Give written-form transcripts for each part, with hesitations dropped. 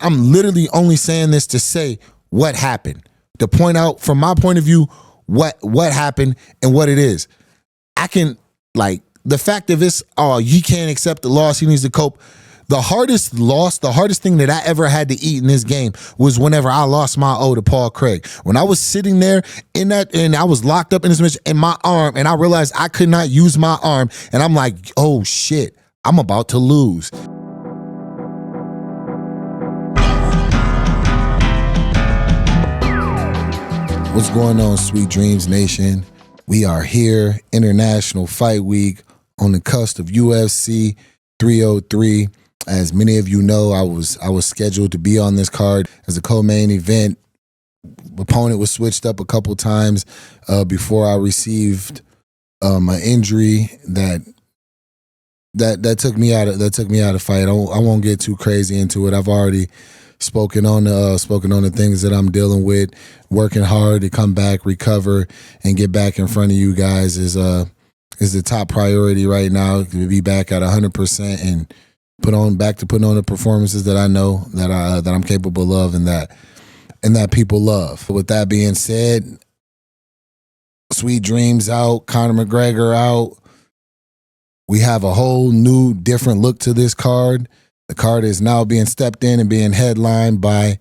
I'm literally only saying this to say what happened, to point out from my point of view what happened and what it is. I can, like, the fact of this, oh, you can't accept the loss, he needs to cope. The hardest loss, the hardest thing that I ever had to eat in this game was whenever I lost my O to Paul Craig. When I was sitting there in that, and I was locked up in this match in my arm, and I realized I could not use my arm, and I'm like, oh shit, I'm about to lose. What's going on, Sweet Dreams Nation? We are here, International Fight Week, on the cusp of UFC 303. As many of you know, I was scheduled to be on this card as a co-main event. Opponent was switched up a couple times before I received an injury that took me out of fight. I won't get too crazy into it. I've already spoken on the things that I'm dealing with. Working hard to come back, recover, and get back in front of you guys is the top priority right now. To be back at 100% and putting on the performances that I know that I'm capable of and that people love. With that being said, Sweet Dreams out, Conor McGregor out. We have a whole new, different look to this card. The card is now being stepped in and being headlined by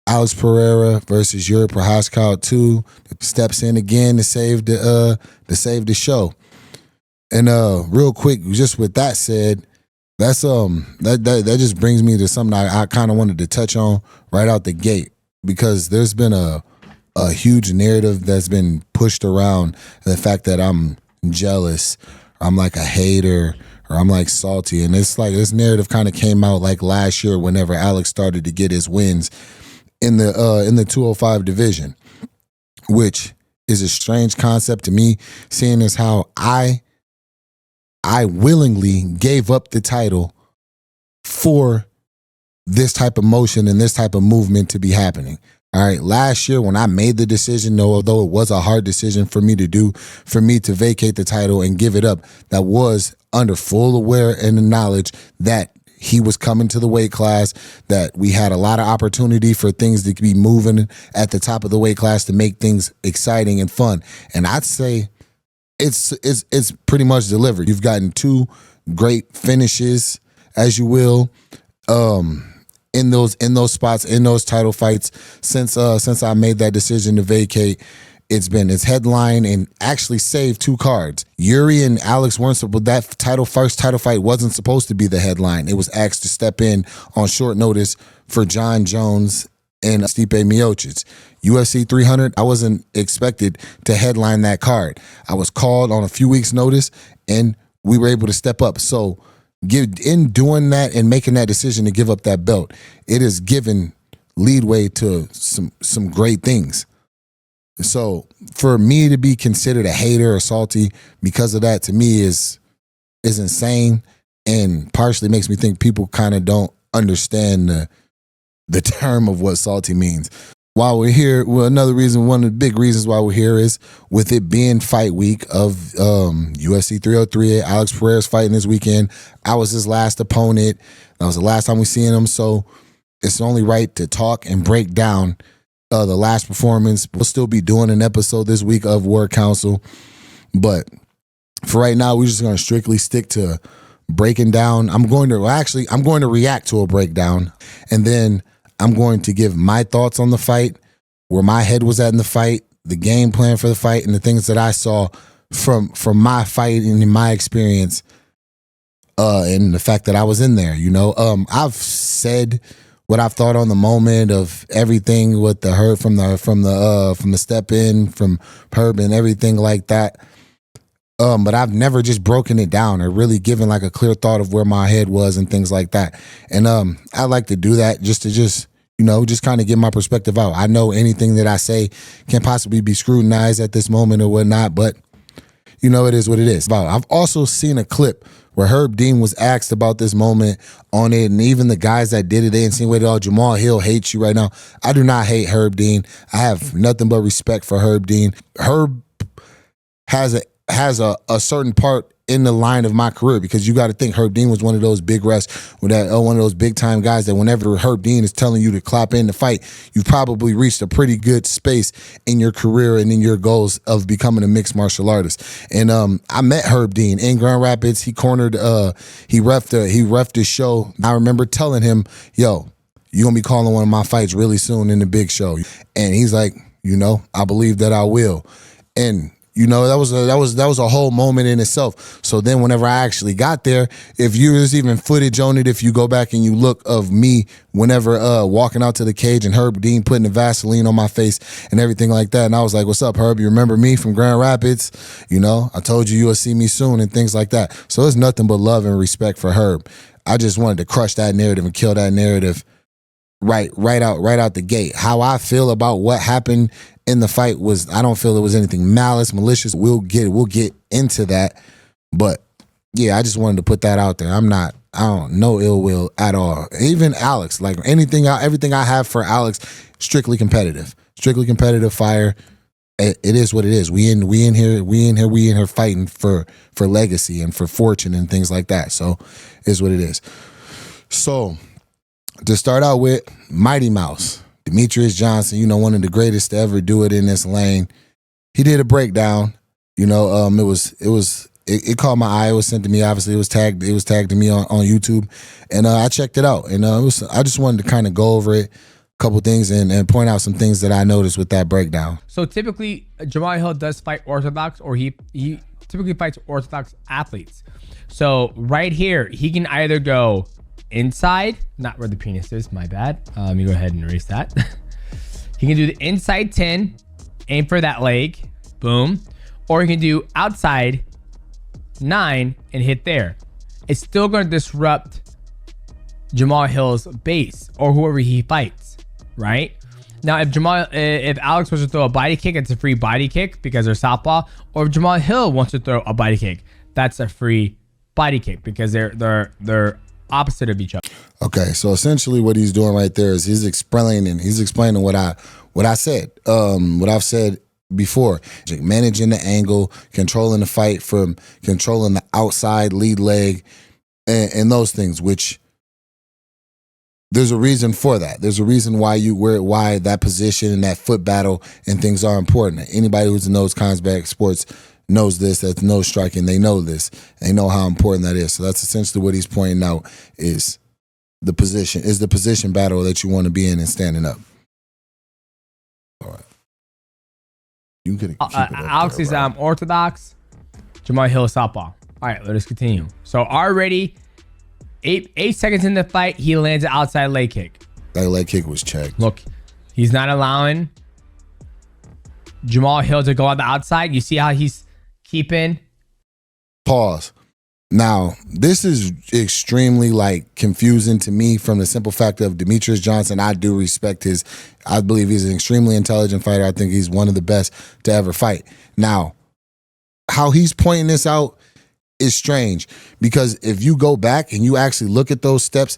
Alex Pereira versus Yuri Prochazka 2. Steps in again to save the show. And real quick, just with that said, that's that just brings me to something I kind of wanted to touch on right out the gate, because there's been a huge narrative that's been pushed around the fact that I'm jealous, or I'm like a hater, or I'm like salty. And it's like this narrative kind of came out like last year whenever Alex started to get his wins in the 205 division, which is a strange concept to me, seeing as how I willingly gave up the title for this type of motion and this type of movement to be happening. All right, last year when I made the decision, although it was a hard decision for me to vacate the title and give it up, that was under full aware and the knowledge that he was coming to the weight class, that we had a lot of opportunity for things to be moving at the top of the weight class to make things exciting and fun. And I'd say it's pretty much delivered. You've gotten two great finishes, as you will, in those spots, in those title fights. Since I made that decision to vacate, it's headline and actually saved two cards. Yuri and Alex weren't supposed. That first title fight wasn't supposed to be the headline. It was asked to step in on short notice for John Jones and Stipe Miocic. UFC 300, I wasn't expected to headline that card. I was called on a few weeks' notice, and we were able to step up. So, in doing that and making that decision to give up that belt, it has given leadway to some great things. So, for me to be considered a hater or salty because of that, to me is insane, and partially makes me think people kind of don't understand the term of what salty means. While we're here, one of the big reasons why we're here is with it being fight week of UFC 303. Alex Pereira's fighting this weekend. I was his last opponent. That was the last time we seen him, so it's only right to talk and break down the last performance. We'll still be doing an episode this week of Word Council, but for right now, we're just going to strictly stick to breaking down. I'm going to react to a breakdown, and then I'm going to give my thoughts on the fight, where my head was at in the fight, the game plan for the fight, and the things that I saw from my fight and in my experience, and the fact that I was in there. I've said what I've thought on the moment of everything with the hurt from the step in from Herb and everything like that. But I've never just broken it down or really given like a clear thought of where my head was and things like that. And I like to do that just kind of get my perspective out. I know anything that I say can possibly be scrutinized at this moment or whatnot, but it is what it is. I've also seen a clip where Herb Dean was asked about this moment on it, and even the guys that did it, they insinuated, oh, Jamahal Hill hates you right now. I do not hate Herb Dean. I have nothing but respect for Herb Dean. Herb has a certain part in the line of my career, because you got to think Herb Dean was one of those big refs, one of those big time guys that whenever Herb Dean is telling you to clap in the fight, you've probably reached a pretty good space in your career and in your goals of becoming a mixed martial artist. And I met Herb Dean in Grand Rapids. He cornered, he reffed his show. I remember telling him, yo, you're going to be calling one of my fights really soon in the big show. And he's like, I believe that I will. And that was a whole moment in itself. So then whenever I actually got there, if there's even footage on it, if you go back and you look of me whenever walking out to the cage and Herb Dean putting the Vaseline on my face and everything like that. And I was like, what's up, Herb? You remember me from Grand Rapids? I told you will see me soon and things like that. So it's nothing but love and respect for Herb. I just wanted to crush that narrative and kill that narrative right out the gate. How I feel about what happened in the fight I don't feel it was anything malicious. We'll get into that. But yeah, I just wanted to put that out there. I don't no ill will at all. Even Alex, like everything I have for Alex, strictly competitive fire. It is what it is. We in here fighting for legacy and for fortune and things like that. So it's what it is. So to start out with, Mighty Mouse, Demetrious Johnson, one of the greatest to ever do it in this lane. He did a breakdown. It caught my eye. It was sent to me. Obviously, it was tagged to me on YouTube, and I checked it out. And I just wanted to kind of go over it, a couple things, and point out some things that I noticed with that breakdown. So typically, Jamahal does fight orthodox, or he typically fights orthodox athletes. So right here, he can either go inside, not where the penis is, my bad. Let me go ahead and erase that. He can do the inside 10, aim for that leg, boom. Or he can do outside 9 and hit there. It's still going to disrupt Jamahal's base or whoever he fights, right? Now, if Alex wants to throw a body kick, it's a free body kick because they're southpaw. Or if Jamahal wants to throw a body kick, that's a free body kick because they're opposite of each other. Okay, so essentially what he's doing right there is he's explaining what I said, what I've said before. Managing the angle, controlling the fight from controlling the outside lead leg, and those things, which there's a reason for that. There's a reason why that position and that foot battle and things are important. Anybody who's in those combat sports knows this, that's no striking. They know this. They know how important that is. So that's essentially what he's pointing out is the position battle that you want to be in and standing up. All right. You can keep it up Alex is orthodox. Jamahal is southpaw. All right, let us continue. So already 8 seconds in the fight, he lands an outside leg kick. That leg kick was checked. Look, he's not allowing Jamahal to go on the outside. You see how he's keeping. Pause. Now, this is extremely confusing to me from the simple fact of Demetrious Johnson. I do respect I believe he's an extremely intelligent fighter. I think he's one of the best to ever fight. Now, how he's pointing this out is strange because if you go back and you actually look at those steps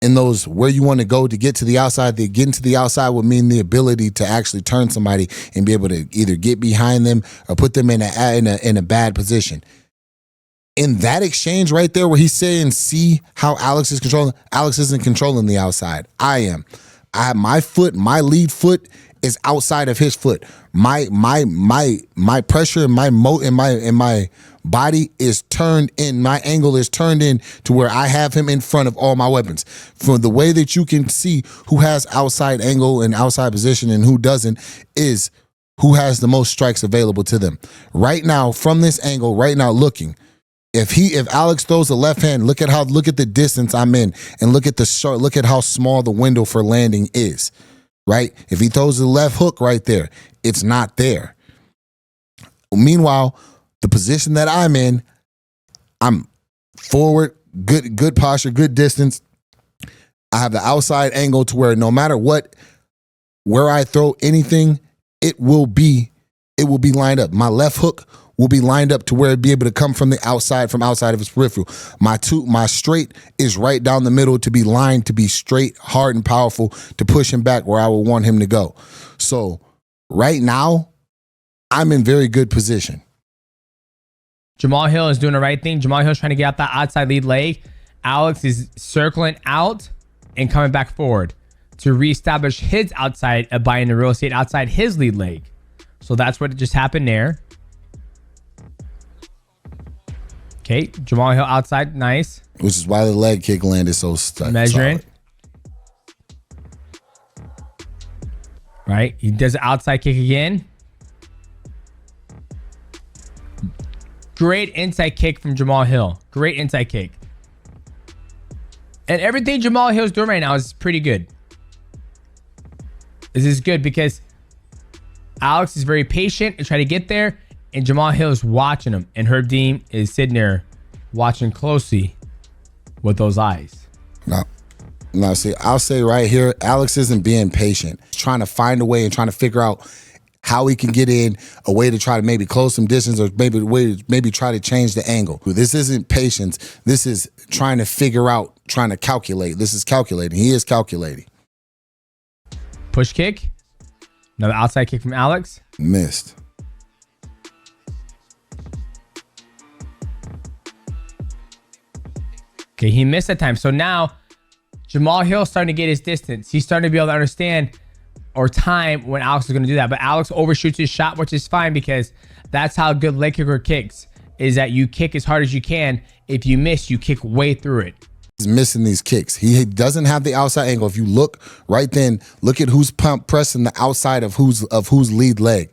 and those where you want to go to get to the outside, getting to the outside would mean the ability to actually turn somebody and be able to either get behind them or put them in a bad position. In that exchange right there where he's saying, see how Alex is controlling, Alex isn't controlling the outside. I am. My lead foot is outside of his foot. My pressure and my body is turned in. My angle is turned in to where I have him in front of all my weapons. From the way that you can see who has outside angle and outside position and who doesn't is who has the most strikes available to them. Right now, from this angle, right now looking, if Alex throws a left hand, look at the distance I'm in and look at how small the window for landing is. Right? If he throws the left hook right there, it's not there. Meanwhile, the position that I'm in, I'm forward, good posture, good distance. I have the outside angle to where no matter where I throw anything, it will be lined up. My left hook will be lined up to where it'd be able to come from outside of his peripheral. My straight is right down the middle to be lined to be straight, hard, and powerful to push him back where I would want him to go. So right now, I'm in very good position. Jamahal Hill is doing the right thing. Jamahal Hill's trying to get out that outside lead leg. Alex is circling out and coming back forward to reestablish his outside, buying the real estate outside his lead leg. So that's what just happened there. Okay, Jamahal Hill outside, nice. Which is why the leg kick landed so stuck. Measuring. Solid. Right, he does an outside kick again. Great inside kick from Jamahal Hill. Great inside kick. And everything Jamahal Hill's doing right now is pretty good. This is good because Alex is very patient and trying to get there, and Jamahal Hill is watching him, and Herb Dean is sitting there watching closely with those eyes. Now, see, I'll say right here, Alex isn't being patient. He's trying to find a way and trying to figure out how he can get in, a way to try to maybe close some distance, or maybe try to change the angle. This isn't patience. This is trying to figure out, trying to calculate. This is calculating. He is calculating. Push kick. Another outside kick from Alex. Missed. Okay, he missed that time. So now Jamahal Hill starting to get his distance. He's starting to be able to understand or time when Alex is going to do that. But Alex overshoots his shot, which is fine because that's how good leg kicker kicks, is that you kick as hard as you can. If you miss, you kick way through it. He's missing these kicks. He doesn't have the outside angle. If you look right then, look at who's pressing the outside of whose lead leg.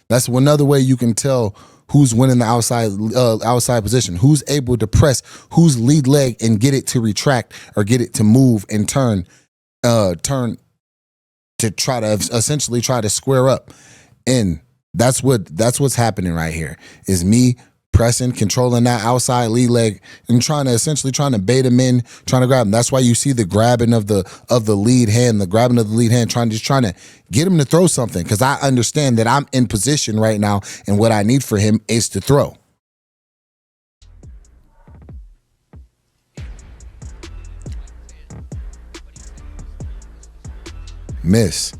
That's another way you can tell who's winning the outside position. Who's able to press whose lead leg and get it to retract or get it to move and turn to try to essentially try to square up. And that's what's happening right here, is me pressing, controlling that outside lead leg and trying to bait him in, trying to grab him. That's why you see the grabbing of the lead hand, trying to get him to throw something, because I understand that I'm in position right now and what I need for him is to throw. Miss.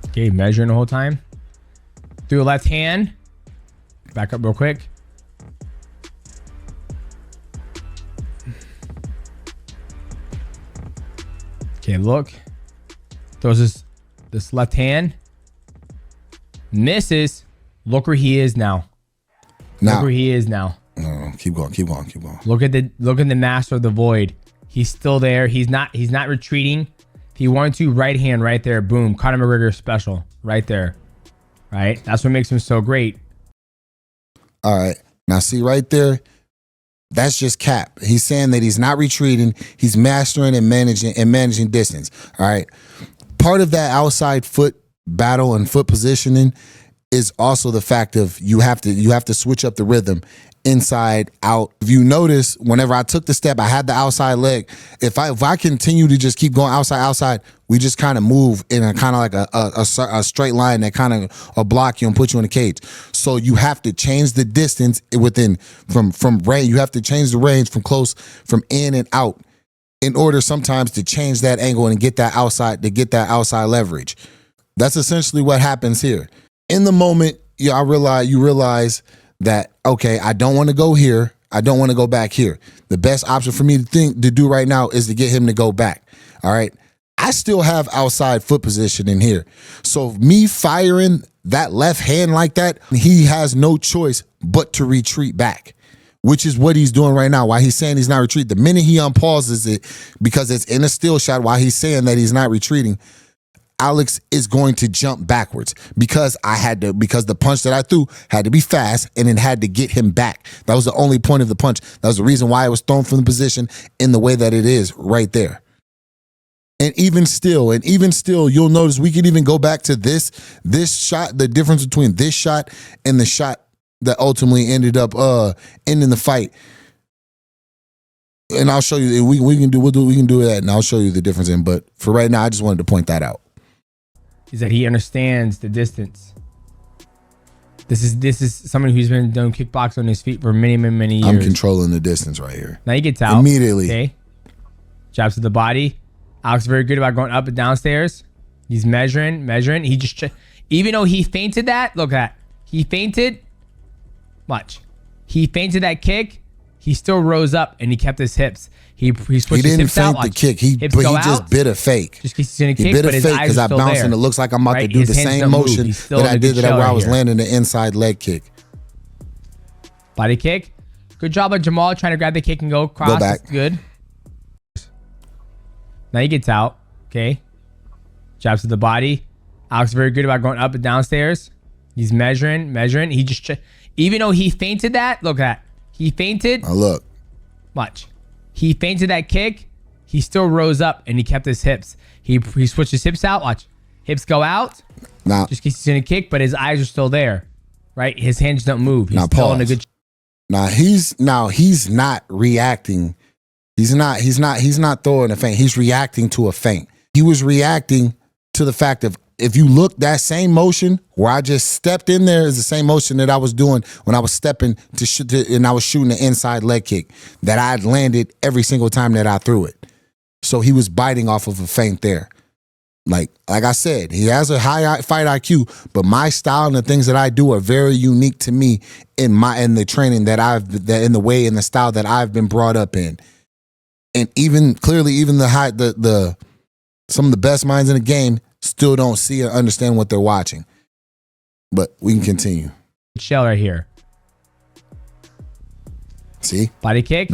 Okay, measuring the whole time. Through a left hand. Back up real quick. Okay, look. Throws this left hand. Misses. Look where he is now. Look where he is now. No, keep going. Look at the master of the void. He's still there. He's not retreating. If he wanted to, right hand right there. Boom. Conor McGregor special right there. Right? That's what makes him so great. All right. Now see right there, that's just cap. He's saying that he's not retreating. He's mastering and managing distance. All right. Part of that outside foot battle and foot positioning is also the fact of you have to switch up the rhythm. Inside, out. If you notice, whenever I took the step, I had the outside leg. If I continue to just keep going outside, we just kind of move in a kind of like a straight line that kind of will block you and put you in a cage. So you have to change the distance from range. You have to change the range from in and out in order sometimes to change that angle and get that outside leverage. That's essentially what happens here. In the moment, you realize that, okay, I don't want to go here. I don't want to go back here. The best option for me to do right now is to get him to go back. All right. I still have outside foot position in here. So me firing that left hand like that, he has no choice but to retreat back, which is what he's doing right now. Why he's saying he's not retreating. The minute he unpauses it, because it's in a still shot, while he's saying that he's not retreating, Alex is going to jump backwards because the punch that I threw had to be fast and it had to get him back. That was the only point of the punch. That was the reason why it was thrown from the position in the way that it is right there. And even still, you'll notice we can even go back to this shot, the difference between this shot and the shot that ultimately ended up ending the fight. And I'll show you, we can do that, and I'll show you the difference but for right now, I just wanted to point that out. Is that he understands the distance. This is someone who's been doing kickboxing on his feet for many years. I'm controlling the distance right here. Now he gets out immediately. Okay, jabs to the body. Alex is very good about going up and downstairs. He's measuring. He just Even though he feinted that, look at that. He feinted. Watch. He feinted that kick. He still rose up and he kept his hips. He switched his hips out. He didn't feint the kick. He just bit a fake. Just he's gonna kick, he bit but a his fake because I bounced and it looks like I'm about to do the same motion that I did where I was landing the inside leg kick. Body kick. Good job of Jamahal trying to grab the kick and go cross. Go back. That's good. Now he gets out. Okay. Jabs to the body. Alex very good about going up and downstairs. He's measuring. He just even though he feinted that, look at that. He feinted. Oh, look. Watch. He feinted that kick. He still rose up and he kept his hips. He switched his hips out. Watch. Hips go out. Now, just he's gonna kick, but his eyes are still there. Right? His hands don't move. He's still in a good. Now he's not reacting. He's not throwing a feint. He's reacting to a feint. He was reacting to the fact of, if you look, that same motion where I just stepped in there is the same motion that I was doing when I was stepping to shoot and I was shooting the inside leg kick that I landed every single time that I threw it. So he was biting off of a feint there. Like I said, he has a high fight IQ, but my style and the things that I do are very unique to me in the training in the way and the style that I've been brought up in. And even the some of the best minds in the game still don't see or understand what they're watching. But we can continue. Shell right here. See? Body kick.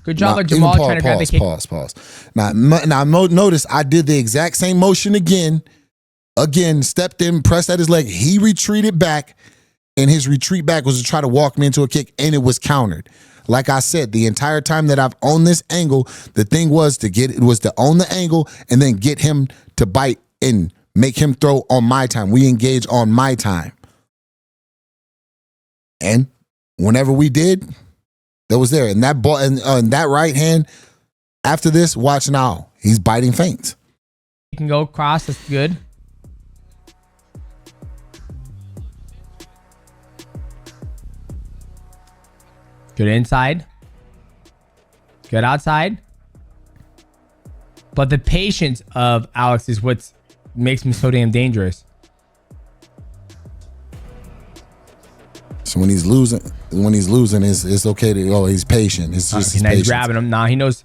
Good job of Jamahal trying to grab the kick. Pause. Now, notice I did the exact same motion again. Again, stepped in, pressed at his leg. He retreated back, and his retreat back was to try to walk me into a kick, and it was countered. Like I said, the entire time that I've owned this angle, the thing was to own the angle and then get him to bite and make him throw on my time. We engage on my time. And whenever we did, that was there. And that ball and that right hand, after this, watch now. He's biting feints. You can go cross. That's good. Good inside. Good outside. But the patience of Alex is what makes him so damn dangerous. So when he's losing, it's okay to he's patient. It's just he's grabbing him. Nah, he knows.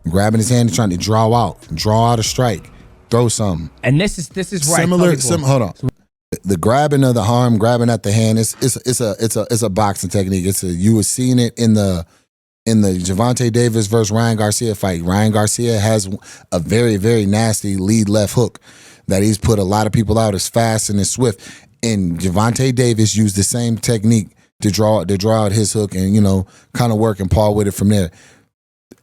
Grabbing his hand and trying to draw out a strike, throw something. And this is where hold on. The grabbing of the arm, grabbing at the hand, it's a boxing technique. You were seeing it in the Gervonta Davis versus Ryan Garcia fight. Ryan Garcia has a very, very nasty lead left hook that he's put a lot of people out as fast and as swift. And Gervonta Davis used the same technique to draw out his hook and kind of work and paw with it from there.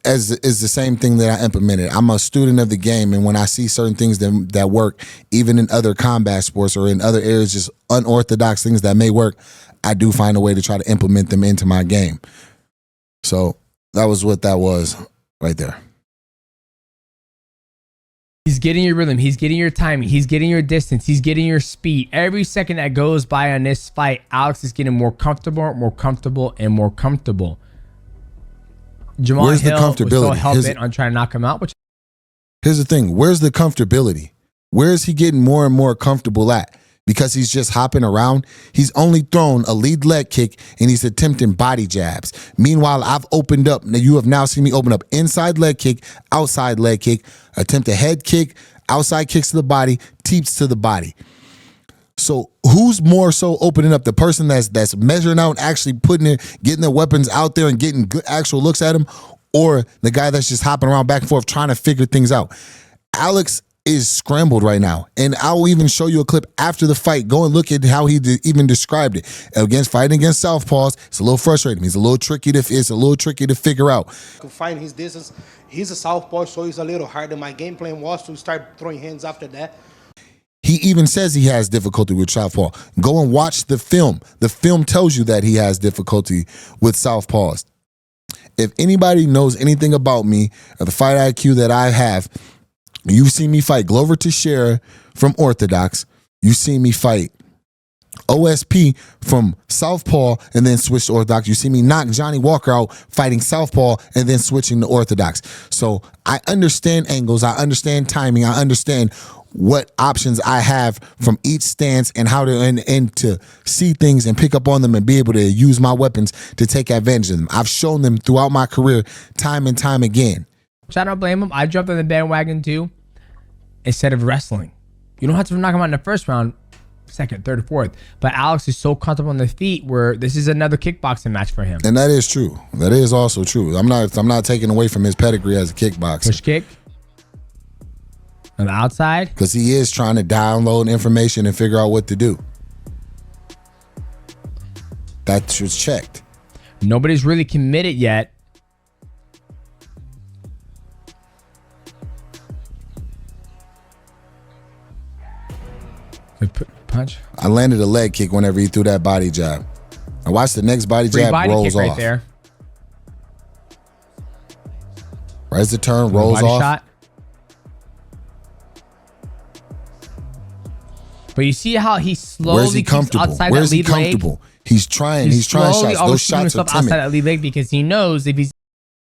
Is the same thing that I implemented. I'm a student of the game, and when I see certain things that work, even in other combat sports or in other areas, just unorthodox things that may work, I do find a way to try to implement them into my game. So that was what that was right there. He's getting your rhythm. He's getting your timing. He's getting your distance. He's getting your speed. Every second that goes by on this fight, Alex is getting more comfortable, and more comfortable. Jamahal Where's the Hill comfortability? was so hell-bent on trying to knock him out. Here's the thing. Where's the comfortability? Where is he getting more and more comfortable at? Because he's just hopping around. He's only thrown a lead leg kick and he's attempting body jabs. Meanwhile, I've opened up. Now you have now seen me open up inside leg kick, outside leg kick, attempt a head kick, outside kicks to the body, teeps to the body. So who's more so opening up? The person that's measuring out, actually getting their weapons out there and getting good actual looks at him, or the guy that's just hopping around back and forth trying to figure things out? Alex is scrambled right now, and I'll even show you a clip after the fight. Go and look at how he even described it. Fighting against southpaws, it's a little frustrating. It's a little tricky to figure out. To find his distance, he's a southpaw, so it's a little harder. My game plan was to start throwing hands after that. He even says he has difficulty with southpaw. Go and watch the film. The film tells you that he has difficulty with southpaws. If anybody knows anything about me or the fight IQ that I have, you've seen me fight Glover Teixeira from Orthodox. You've seen me fight OSP from Southpaw and then switch to Orthodox. You see me knock Johnny Walker out fighting Southpaw and then switching to Orthodox. So I understand angles. I understand timing. I understand what options I have from each stance and how to and to see things and pick up on them and be able to use my weapons to take advantage of them. I've shown them throughout my career time and time again. Which I don't blame him. I jumped on the bandwagon too instead of wrestling. You don't have to knock him out in the first round, second, third, fourth. But Alex is so comfortable on the feet where this is another kickboxing match for him. And that is true. That is also true. I'm not taking away from his pedigree as a kickboxer. Push kick on the outside. Because he is trying to download information and figure out what to do. That was checked. Nobody's really committed yet. Punch. I landed a leg kick whenever he threw that body jab. And watch the next body jab body rolls kick off. right there. Right as the turn rolls body off. Shot. But you see how he slowly Where's he comfortable? outside Where's that he lead leg? comfortable? He's trying shots. Those shots are timid. Outside that lead leg because he knows if he's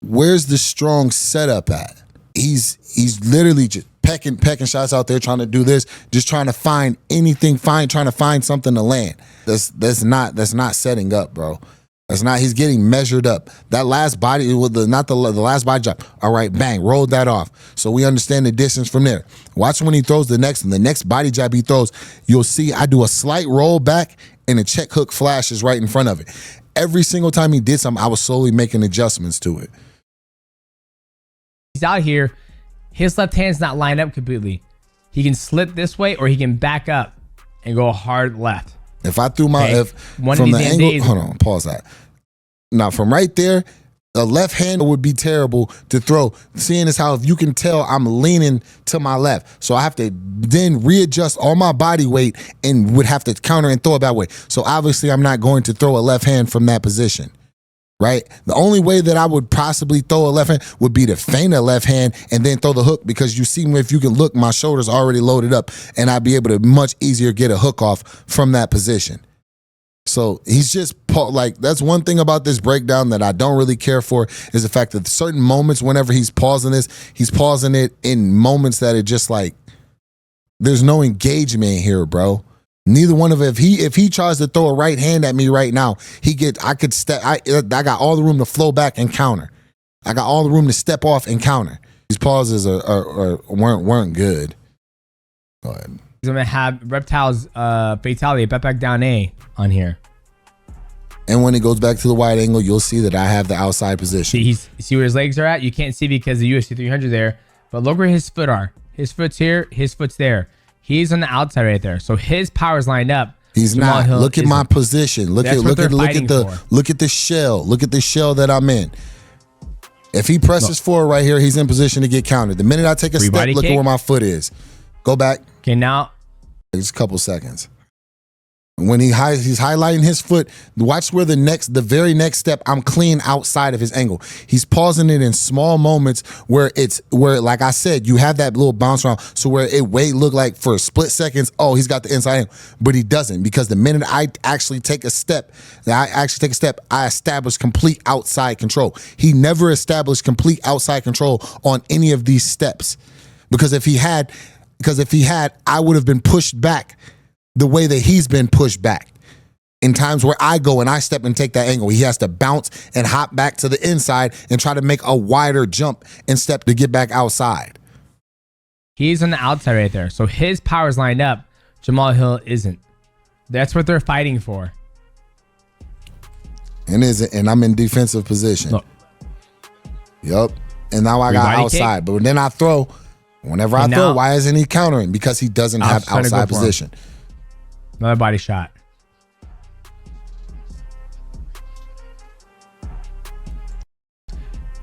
where's the strong setup at? He's literally just pecking shots out there, trying to do this, just trying to find anything, trying to find something to land. That's not setting up, bro. That's not. He's getting measured up. That last body with the last body drop. All right, bang, rolled that off. So we understand the distance from there. Watch when he throws the next body jab he throws. You'll see I do a slight roll back and a check hook flashes right in front of it. Every single time he did something, I was slowly making adjustments to it. He's out here, his left hand's not lined up completely. He can slip this way or he can back up and go hard left. If I threw my from the angle, hold on, pause that. Now from right there, a left hand would be terrible to throw. Seeing as how if you can tell I'm leaning to my left, so I have to then readjust all my body weight and would have to counter and throw it that way. So obviously I'm not going to throw a left hand from that position. Right? The only way that I would possibly throw a left hand would be to feint a left hand and then throw the hook, because you see, if you can look, my shoulders already loaded up and I'd be able to much easier get a hook off from that position. So he's just like, that's one thing about this breakdown that I don't really care for, is the fact that certain moments whenever he's pausing this, he's pausing it in moments that are just like, there's no engagement here, bro. Neither one of it. If he tries to throw a right hand at me right now, I got all the room to flow back and counter. I got all the room to step off and counter. These pauses weren't good. Go ahead. He's gonna have Reptile's fatality, back down A on here. And when it goes back to the wide angle, you'll see that I have the outside position. See where his legs are at? You can't see because the UFC 300 there, but look where his foot are. His foot's here, his foot's there. He's on the outside right there. So his power's lined up. He's not. Look at my position. Look at the shell. Look at the shell that I'm in. If he presses forward right here, he's in position to get countered. The minute I take a step, look at where my foot is. Go back. Okay, now. Just a couple seconds. When he's highlighting his foot, watch where the very next step, I'm clean outside of his angle. He's pausing it in small moments where like I said, you have that little bounce around, so where it look like for split seconds, oh, he's got the inside angle, but he doesn't, because the minute I actually take a step, I establish complete outside control. He never established complete outside control on any of these steps, because if he had, I would have been pushed back the way that he's been pushed back. In times where I go and I step and take that angle, he has to bounce and hop back to the inside and try to make a wider jump and step to get back outside. He's on the outside right there. So his power's lined up. Jamahal Hill isn't. That's what they're fighting for. And I'm in defensive position. Look. Yep. And now I got outside. But then I throw. Whenever I throw, why isn't he countering? Because he doesn't have outside position. Another body shot.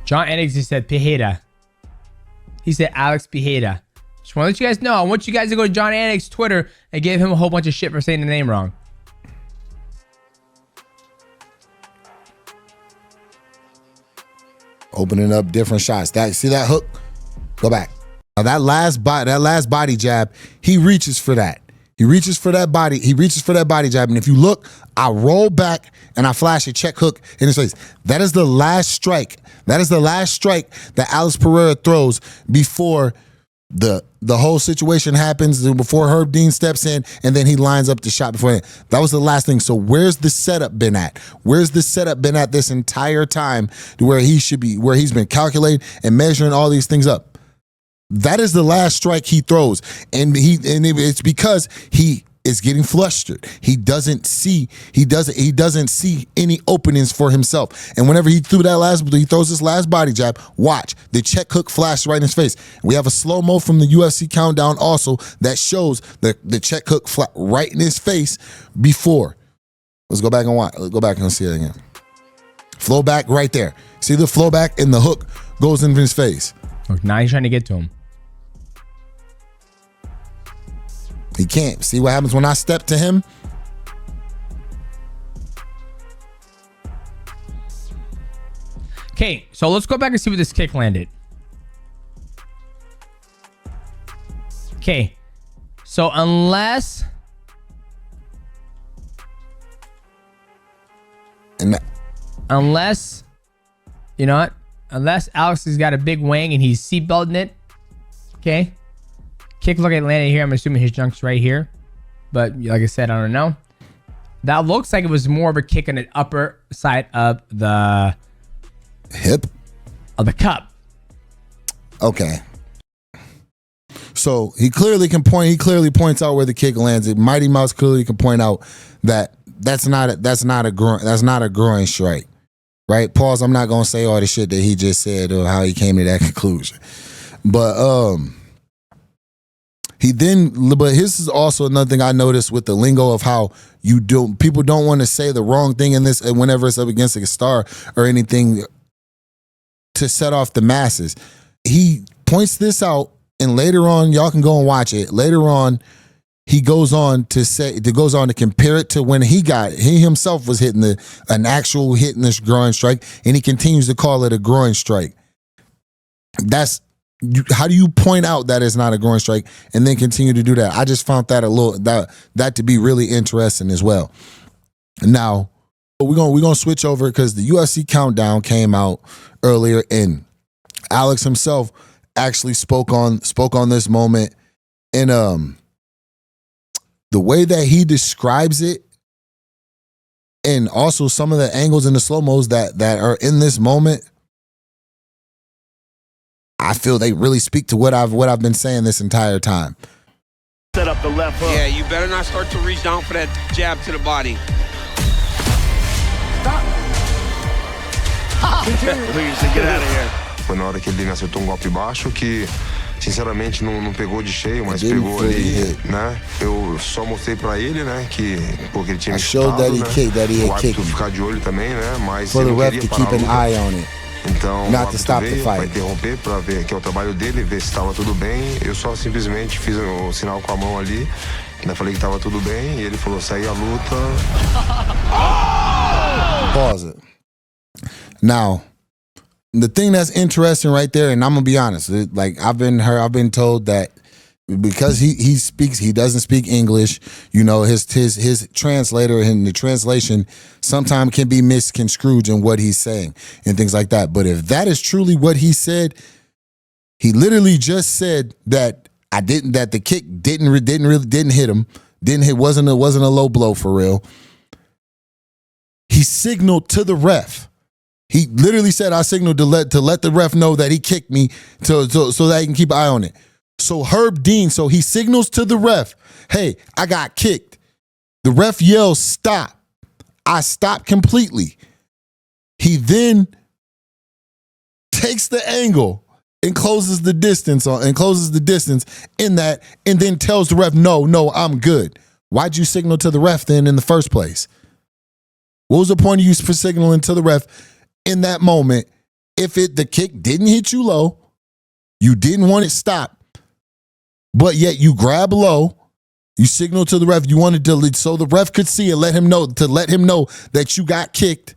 John Enix just said Pereira. He said Alex Pereira. Just want to let you guys know. I want you guys to go to John Enix's Twitter and give him a whole bunch of shit for saying the name wrong. Opening up different shots. See that hook? Go back. Now that last body jab, he reaches for that. He reaches for that body jab. And if you look, I roll back and I flash a check hook in his face. That is the last strike. That is the last strike that Alex Pereira throws before The whole situation happens before Herb Dean steps in, and then he lines up the shot before it. That was the last thing. So where's the setup been at? Where's the setup been at this entire time to where he should be, where he's been calculating and measuring all these things up? That is the last strike he throws, and it's because he is getting flustered. He doesn't see any openings for himself. And whenever he throws this last body jab, watch the check hook flash right in his face. We have a slow-mo from the UFC countdown also that shows the check hook right in his face before. Let's go back and watch. Let's go back and see it again. Flow back right there. See the flow back, and the hook goes into his face. Look, now he's trying to get to him. He can't. See what happens when I step to him? Okay, so let's go back and see where this kick landed. Okay, so unless you know what? Unless Alex has got a big wang and he's seatbelting it. Okay. Kick look at landed here. I'm assuming his junk's right here. But like I said, I don't know. That looks like it was more of a kick on the upper side of the hip of the cup. Okay. So he clearly can point. He clearly points out where the kick lands. Mighty Mouse clearly can point out that that's not a groin strike. Right? Pause. I'm not gonna say all the shit that he just said or how he came to that conclusion. But this is also another thing I noticed with the lingo of how people don't want to say the wrong thing in this whenever it's up against a star or anything to set off the masses. He points this out, and later on, y'all can go and watch it. Later on, he goes on to compare it to when he himself was hitting an actual hitting this groin strike, and he continues to call it a groin strike. How do you point out that it's not a groin strike and then continue to do that? I just found that that to be really interesting as well. Now, we're gonna switch over because the UFC countdown came out earlier, and Alex himself actually spoke on this moment, and the way that he describes it, and also some of the angles and the slow-mos that are in this moment, I feel they really speak to what I've been saying this entire time. Set up the left hook. Yeah, you better not start to reach down for that jab to the body. Please, get out of here. Foi na hora que ele me acertou golpe baixo que, sinceramente, não pegou de cheio, mas pegou ali, né? Eu só mostrei pra ele, né, que porque ele tinha me chutado, né? O árbitro ficar de olho também, né? Mas ele não queria parar a luta. Então, o árbitro veio pra interromper, pra ver que é o trabalho dele, ver se estava tudo bem. Eu só simplesmente fiz o sinal com a mão ali, né? Falei que estava tudo bem, e ele falou, sair a luta. Pause it. Now, the thing that's interesting right there, and I'm gonna be honest, like I've been told that because he doesn't speak English, you know, his translator and the translation sometimes can be misconstrued in what he's saying and things like that. But if that is truly what he said, he literally just said that that the kick didn't hit him, wasn't a low blow for real. He signaled to the ref. He literally said, I signaled to let the ref know that he kicked me so that he can keep an eye on it. So Herb Dean, so he signals to the ref, hey, I got kicked. The ref yells, stop. I stopped completely. He then takes the angle and closes the distance in that, and then tells the ref, no, I'm good. Why'd you signal to the ref then in the first place? What was the point of you for signaling to the ref in that moment? If the kick didn't hit you low, you didn't want it stopped, but yet you grab low, you signal to the ref, you wanted to, so the ref could see and let him know that you got kicked,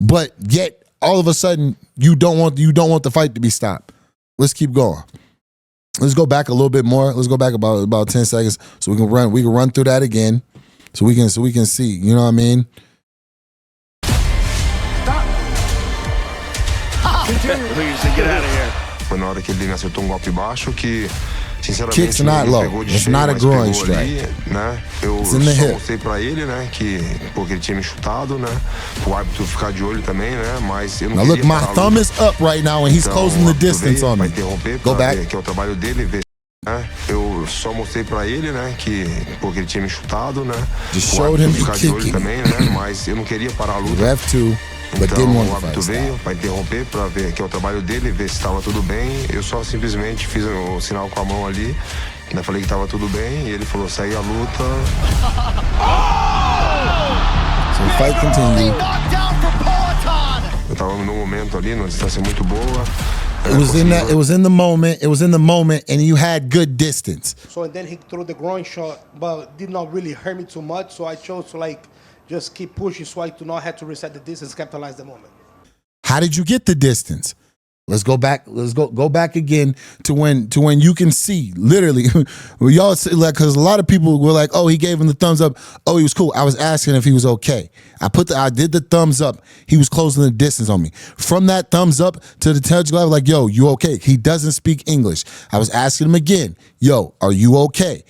but yet all of a sudden you don't want the fight to be stopped. Let's keep going. Let's go back a little bit more. Let's go back about 10 seconds so we can run through that again. So we can see, you know what I mean? Please, get out of here. Foi na hora que ele me acertou golpe baixo que, sinceramente, Kicks not low. It's not a groin strike. Ali, né? Eu só mostrei pra ele, né, que porque ele tinha me chutado, né, o árbitro ficar de olho também, né, mas eu não now queria look, my thumb is up right now and he's closing the distance on me. Go back. Que é o trabalho dele, ver. Eu só mostrei pra ele, né, que porque ele tinha me chutado, né, just o árbitro showed him ficar de olho kicking. também, né, mas eu não queria parar a luta. Ref too. But Então didn't want o to árbitro fight. veio para interromper, para ver que é o trabalho dele, ver se estava tudo bem. Eu só simplesmente fiz o sinal com a mão ali, ainda falei que estava tudo bem, e ele falou, segue a luta. So the fight continued. Eu estava num momento ali, numa distância muito boa. It was in the moment, and you had good distance. So and then he threw the groin shot, but did not really hurt me too much. So I chose to just keep pushing so I do not have to reset the distance, capitalize the moment. How did you get the distance? Let's go back. Let's go back again to when you can see literally. Y'all say, like, because a lot of people were like, "Oh, he gave him the thumbs up. Oh, he was cool." I was asking if he was okay. I did the thumbs up. He was closing the distance on me. From that thumbs up to the touch glove, like, "Yo, you okay?" He doesn't speak English. I was asking him again, "Yo, are you okay?"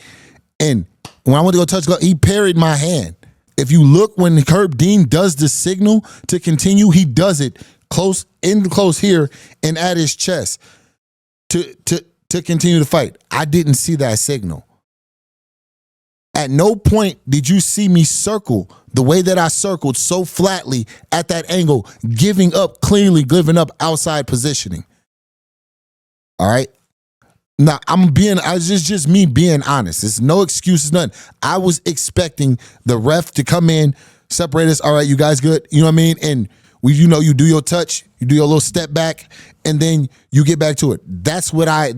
And when I went to go touch glove, he parried my hand. If you look when Herb Dean does the signal to continue, he does it close here and at his chest to continue the fight. I didn't see that signal. At no point did you see me circle the way that I circled so flatly at that angle, giving up outside positioning. All right. Now just me being honest. There's no excuses, none. I was expecting the ref to come in, separate us. All right, you guys good? You know what I mean? And you do your touch, you do your little step back, and then you get back to it. That's what I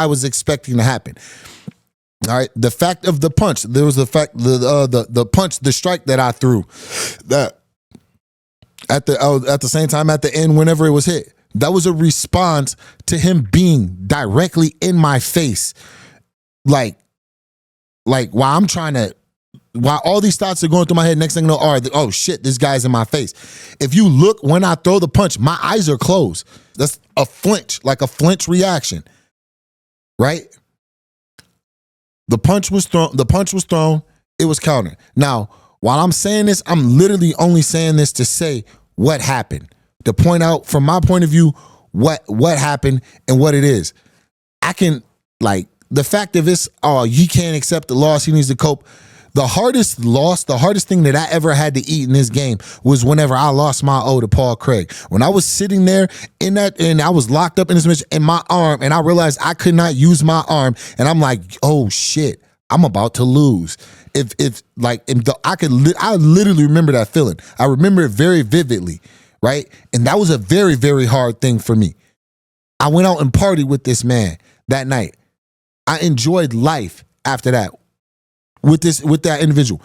was expecting to happen. All right. The fact of the punch, there was the punch, the strike that I threw, that at the same time at the end, whenever it was hit. That was a response to him being directly in my face. Like while all these thoughts are going through my head, next thing you know, oh shit, this guy's in my face. If you look when I throw the punch, my eyes are closed. That's a flinch, like a flinch reaction. Right? The punch was thrown, it was countered. Now, while I'm saying this, I'm literally only saying this to say what happened. To point out from my point of view what happened and what it is. I can, like, the fact of it's, he can't accept the loss, he needs to cope. The hardest thing that I ever had to eat in this game was whenever I lost my O to Paul Craig. When I was sitting there and I was locked up in this match in my arm, and I realized I could not use my arm, and I'm like, oh shit, I'm about to lose. I literally remember that feeling. I remember it very vividly. Right? And that was a very, very hard thing for me. I went out and partied with this man that night. I enjoyed life after that with that individual.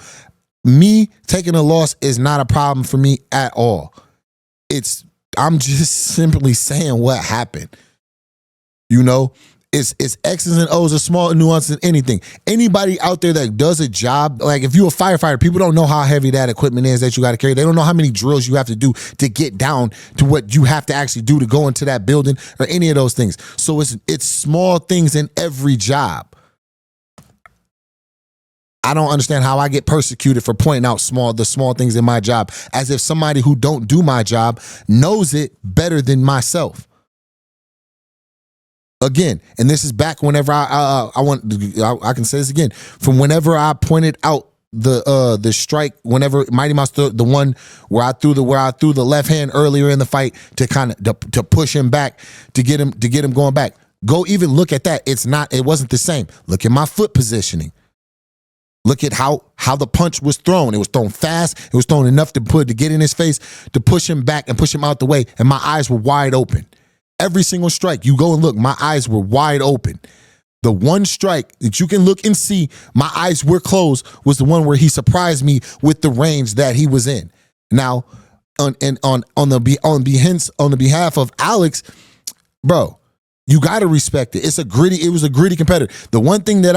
Me taking a loss is not a problem for me at all. I'm just simply saying what happened. You know, it's X's and O's, are small nuances than anything. Anybody out there that does a job, like if you're a firefighter, people don't know how heavy that equipment is that you got to carry. They don't know how many drills you have to do to get down to what you have to actually do to go into that building or any of those things. So it's small things in every job. I don't understand how I get persecuted for pointing out the small things in my job, as if somebody who don't do my job knows it better than myself. Again, and this is back whenever I can say this again, from whenever I pointed out the strike, whenever Mighty Mouse, the one where I threw the left hand earlier in the fight to push him back, to get him going back. Go even look at that. It wasn't the same. Look at my foot positioning. Look at how the punch was thrown. It was thrown fast. It was thrown enough to get in his face, to push him back and push him out the way, and my eyes were wide open. Every single strike, you go and look, my eyes were wide open. The one strike that you can look and see my eyes were closed was the one where he surprised me with the range that he was in. Now, on the behalf of Alex, bro, You got to respect it. It was a gritty competitor. The one thing that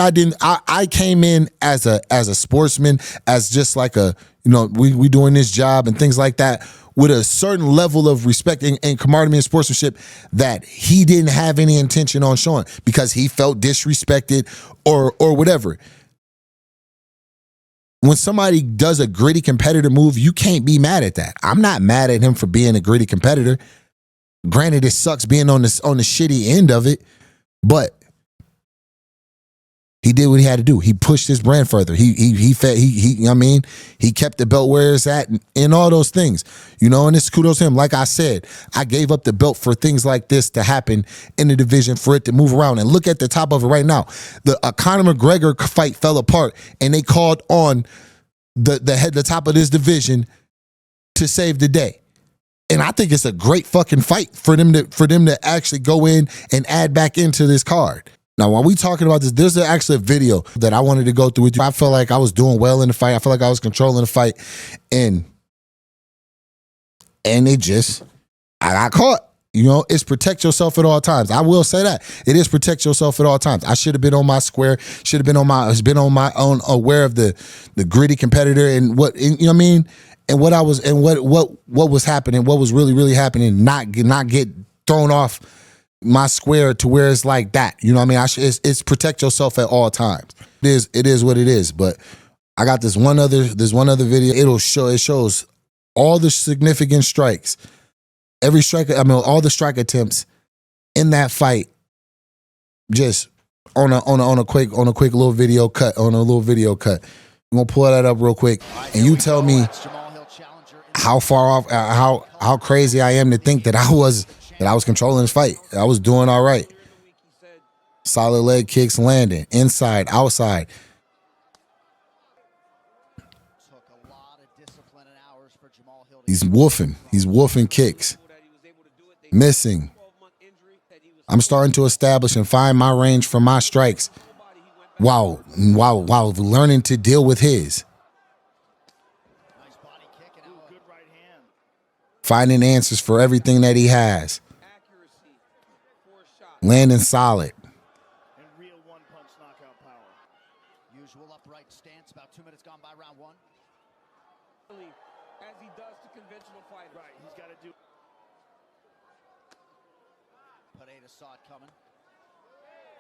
I came in as a sportsman, as just like we doing this job and things like that, with a certain level of respect and camaraderie and sportsmanship that he didn't have any intention on showing because he felt disrespected or whatever. When somebody does a gritty competitor move, you can't be mad at that. I'm not mad at him for being a gritty competitor. Granted, it sucks being on the shitty end of it, but he did what he had to do. He pushed his brand further. He kept the belt where it's at and all those things. And it's kudos to him. Like I said, I gave up the belt for things like this to happen in the division, for it to move around. And look at the top of it right now. The Conor McGregor fight fell apart, and they called on the top of this division to save the day. And I think it's a great fucking fight for them to actually go in and add back into this card. Now, while we talking about this, there's actually a video that I wanted to go through with you. I felt like I was doing well in the fight. I felt like I was controlling the fight. And I got caught. It's protect yourself at all times. I will say that. It is protect yourself at all times. I should have been on my square, should have been on my own, aware of the gritty competitor and what, and what I was, and what was happening, what was really happening, not get thrown off my square to where it's like that. It's protect yourself at all times. It is what it is. But I got this one other video. It shows all the significant strikes, every strike. All the strike attempts in that fight, just on a quick little video cut. I'm gonna pull that up real quick, and you tell me how far off, how crazy I am to think that I was controlling this fight. I was doing all right. Solid leg kicks landing, inside, outside. He's woofing kicks. Missing. I'm starting to establish and find my range for my strikes while learning to deal with his. Finding answers for everything that he has. Landing solid. And real one-punch knockout power. Usual upright stance, about 2 minutes gone by round one. As he does to conventional fighters. Right, he's got to do. Pereira saw it coming.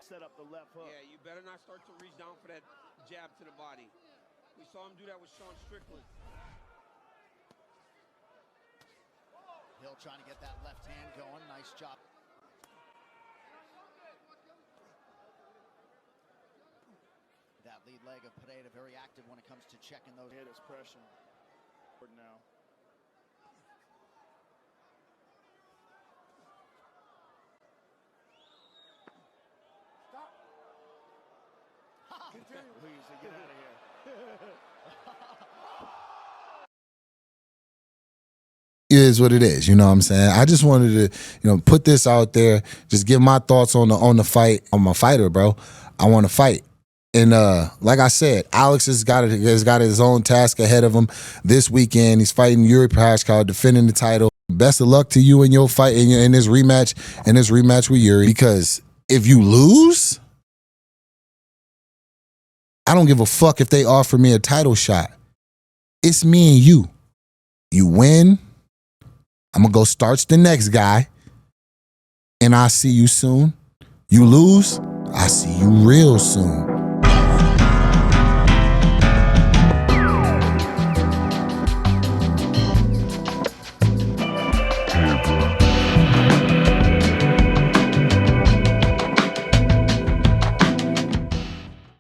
Set up the left hook. Yeah, you better not start to reach down for that jab to the body. We saw him do that with Sean Strickland. Hill trying to get that left hand going. Nice job. That lead leg of Pereira very active when it comes to checking those. Hit his pressure now. Stop. Please, get out of here. It is what it is, you know what I'm saying? I just wanted to, put this out there, just give my thoughts on the fight. I'm a fighter, bro. I want to fight. And like I said, Alex has got his own task ahead of him this weekend. He's fighting Yuri Prochazka, defending the title. Best of luck to you in your fight in this rematch with Yuri. Because if you lose, I don't give a fuck if they offer me a title shot. It's me and you. You win, I'm gonna go starch the next guy, and I'll see you soon. You lose, I'll see you real soon.